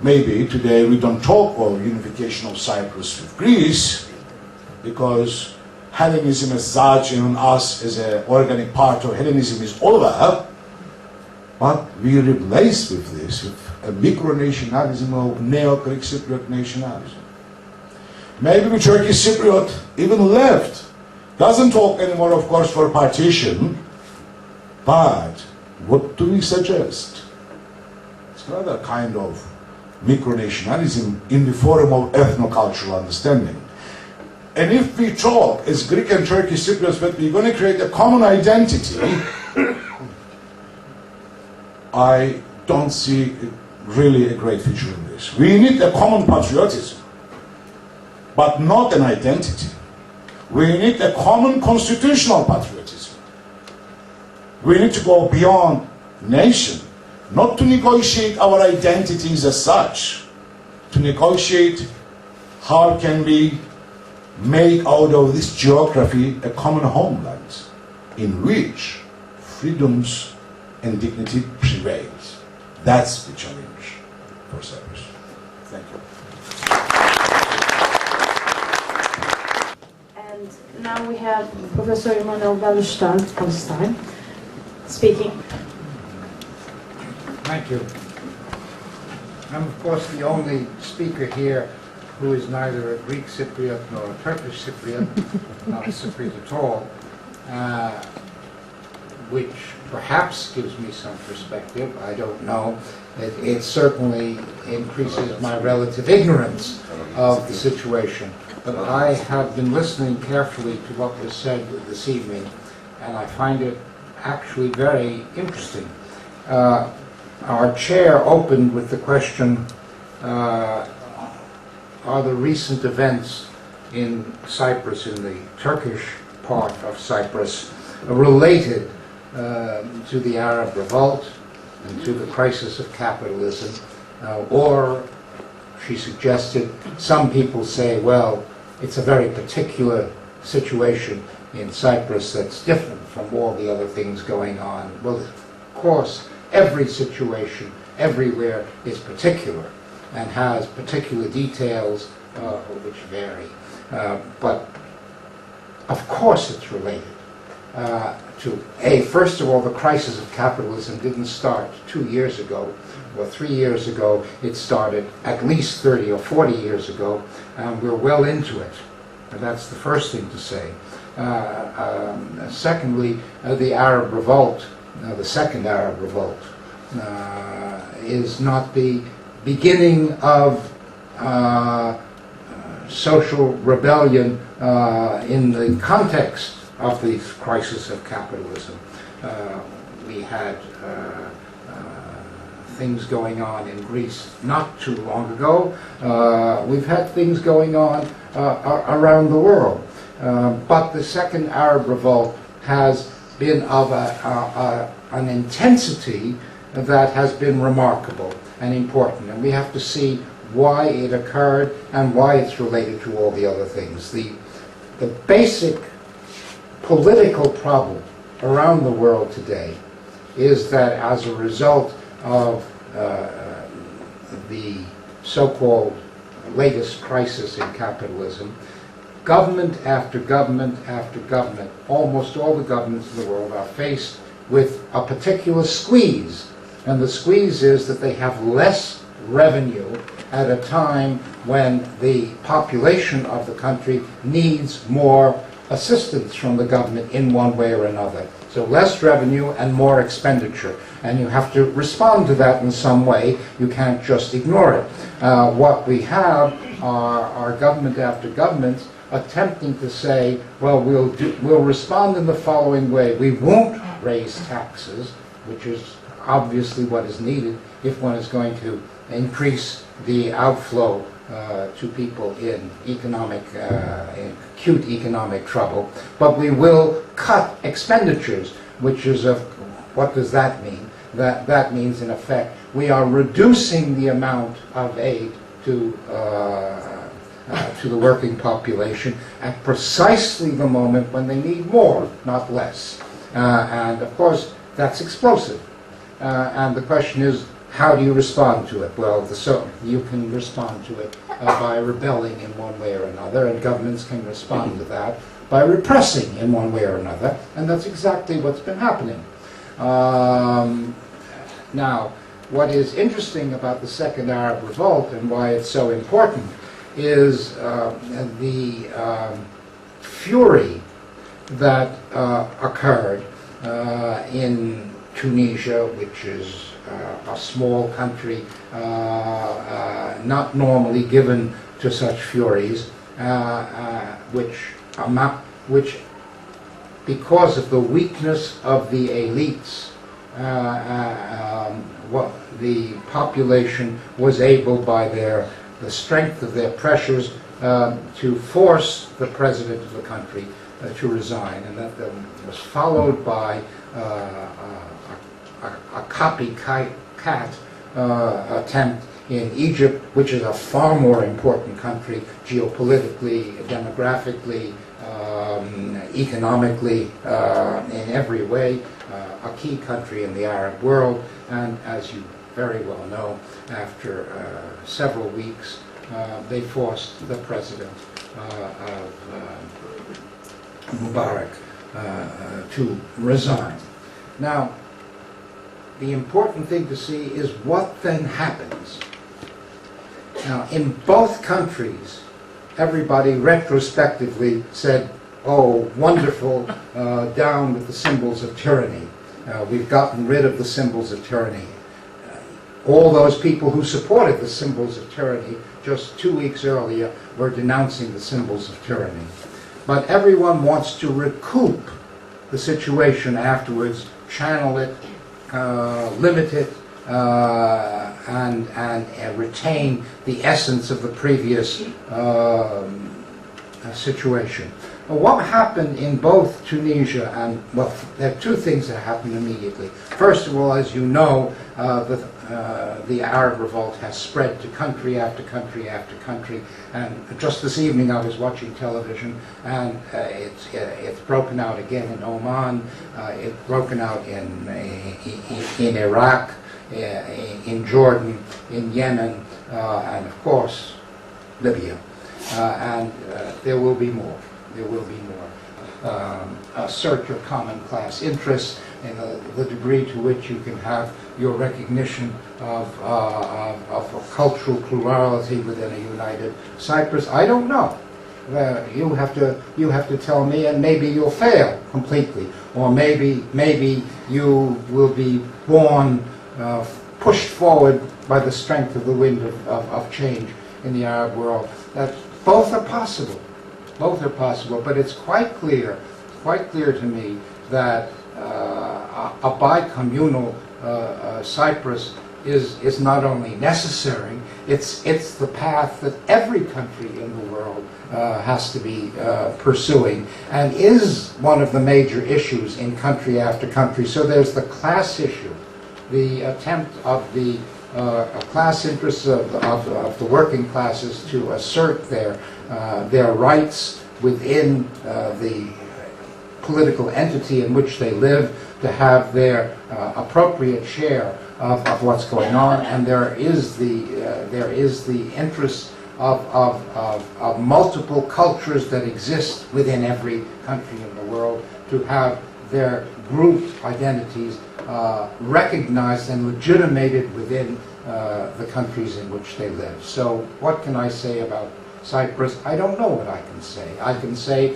Maybe today we don't talk of unification of Cyprus with Greece because Hellenism as such and us as an organic part of Hellenism is over, but we replace with this with a micronationalism of neo-Greek Cypriot nationalism. Maybe the Turkish Cypriot, even left, doesn't talk anymore, of course, for partition, but what do we suggest? It's another kind of micronationalism in the form of ethno-cultural understanding. And if we talk as Greek and Turkish Cypriots that we're going to create a common identity, I don't see really a great future in this. We need a common patriotism, but not an identity. We need a common constitutional patriotism. We need to go beyond nation, not to negotiate our identities as such, to negotiate how can we make out of this geography a common homeland in which freedoms and dignity prevails. That's the challenge for Cyprus. Thank you. And now we have Professor Immanuel Wallerstein speaking. Thank you. I'm, of course, the only speaker here who is neither a Greek Cypriot nor a Turkish Cypriot, not a Cypriot at all. which perhaps gives me some perspective. I don't know. It certainly increases my relative ignorance of the situation. But I have been listening carefully to what was said this evening, and I find it actually very interesting. Our chair opened with the question, are the recent events in Cyprus, in the Turkish part of Cyprus, related to the Arab Revolt and to the crisis of capitalism? Or, she suggested, some people say, well, it's a very particular situation in Cyprus that's different from all the other things going on. Well, of course, every situation everywhere is particular and has particular details which vary. But of course it's related to, first of all, the crisis of capitalism didn't start 2 years ago or 3 years ago. It started at least 30 or 40 years ago, and we're well into it. And that's the first thing to say. Secondly, the Arab Revolt, the second Arab Revolt, is not the beginning of social rebellion in the context of the crisis of capitalism. We had things going on in Greece not too long ago. We've had things going on around the world. But the second Arab Revolt has been of an intensity that has been remarkable and important. And we have to see why it occurred and why it's related to all the other things. The basic political problem around the world today is that as a result of the so-called latest crisis in capitalism, government after government after government, almost all the governments in the world are faced with a particular squeeze. And the squeeze is that they have less revenue at a time when the population of the country needs more assistance from the government in one way or another. So less revenue and more expenditure. And you have to respond to that in some way. You can't just ignore it. What we have are government after government attempting to say, well, we'll respond in the following way. We won't raise taxes, which is obviously what is needed if one is going to increase the outflow to people in acute economic trouble. But we will cut expenditures, which is what does that mean? That means, in effect, we are reducing the amount of aid to the working population at precisely the moment when they need more, not less. And of course, that's explosive. And the question is, how do you respond to it? Well, you can respond to it by rebelling in one way or another, and governments can respond to that by repressing in one way or another, and that's exactly what's been happening. Now, what is interesting about the Second Arab Revolt and why it's so important is the fury that occurred in Tunisia, which is a small country not normally given to such furies, which because of the weakness of the elites, the population was able, by the strength of their pressures, to force the president of the country to resign, and that was followed by a copycat attempt in Egypt, which is a far more important country geopolitically, demographically, economically, in every way, a key country in the Arab world. And as you very well know, after several weeks, they forced the president of Mubarak to resign. Now, the important thing to see is what then happens. Now, in both countries, everybody retrospectively said, oh, wonderful, down with the symbols of tyranny. We've gotten rid of the symbols of tyranny. All those people who supported the symbols of tyranny just 2 weeks earlier were denouncing the symbols of tyranny. But everyone wants to recoup the situation afterwards, channel it, limit it, and retain the essence of the previous situation. What happened in both Tunisia and, well, there are two things that happened immediately. First of all, as you know, the Arab revolt has spread to country after country after country. And just this evening I was watching television, and it's broken out again in Oman, it's broken out in Iraq, in Jordan, in Yemen, and of course Libya. And there will be more. There will be more. A search of common class interests and the degree to which you can have your recognition of a cultural plurality within a united Cyprus. I don't know. You have to tell me, and maybe you'll fail completely, or maybe you will be born, pushed forward by the strength of the wind of change in the Arab world. That both are possible. Both are possible, but it's quite clear to me that a bicommunal Cyprus is not only necessary, it's the path that every country in the world has to be pursuing, and is one of the major issues in country after country. So there's the class issue, the attempt of the class interests of the working classes to assert their rights within the political entity in which they live, to have their appropriate share of what's going on, and there is the interest of multiple cultures that exist within every country in the world to have their group identities recognized and legitimated within the countries in which they live. So what can I say about Cyprus? I don't know what I can say. I can say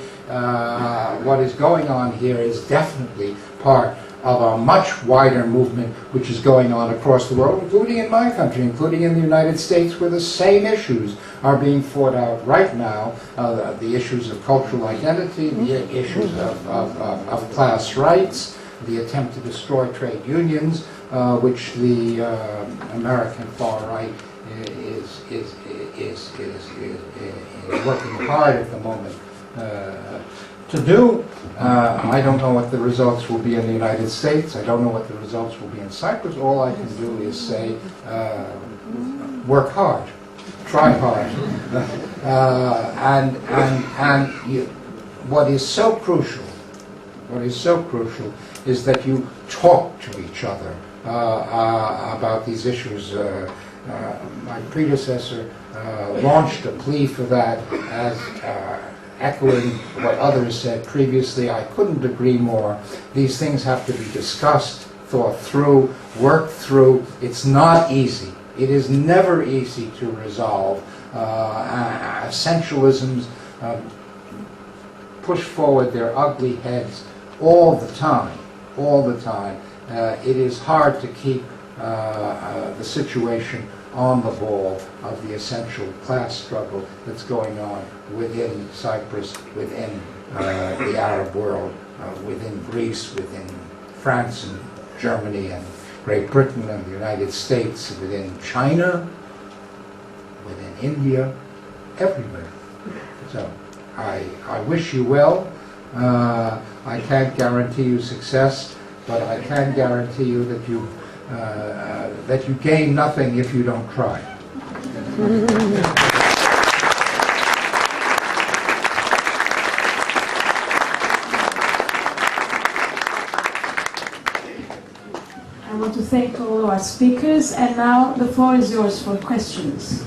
what is going on here is definitely part of a much wider movement which is going on across the world, including in my country, including in the United States, where the same issues are being fought out right now, the issues of cultural identity, the issues of class rights, the attempt to destroy trade unions, which the American far right is working hard at the moment to do. I don't know what the results will be in the United States. I don't know what the results will be in Cyprus. All I can do is say, work hard, try hard, what is so crucial is that you talk to each other about these issues. My predecessor launched a plea for that, as echoing what others said previously. I couldn't agree more. These things have to be discussed, thought through, worked through. It's not easy. It is never easy to resolve. Essentialisms push forward their ugly heads all the time. It is hard to keep the situation on the ball of the essential class struggle that's going on within Cyprus, within the Arab world, within Greece, within France and Germany and Great Britain and the United States, within China, within India, everywhere. So I wish you well. I can't guarantee you success, but I can guarantee you that you gain nothing if you don't try. I want to thank all our speakers, and now the floor is yours for questions.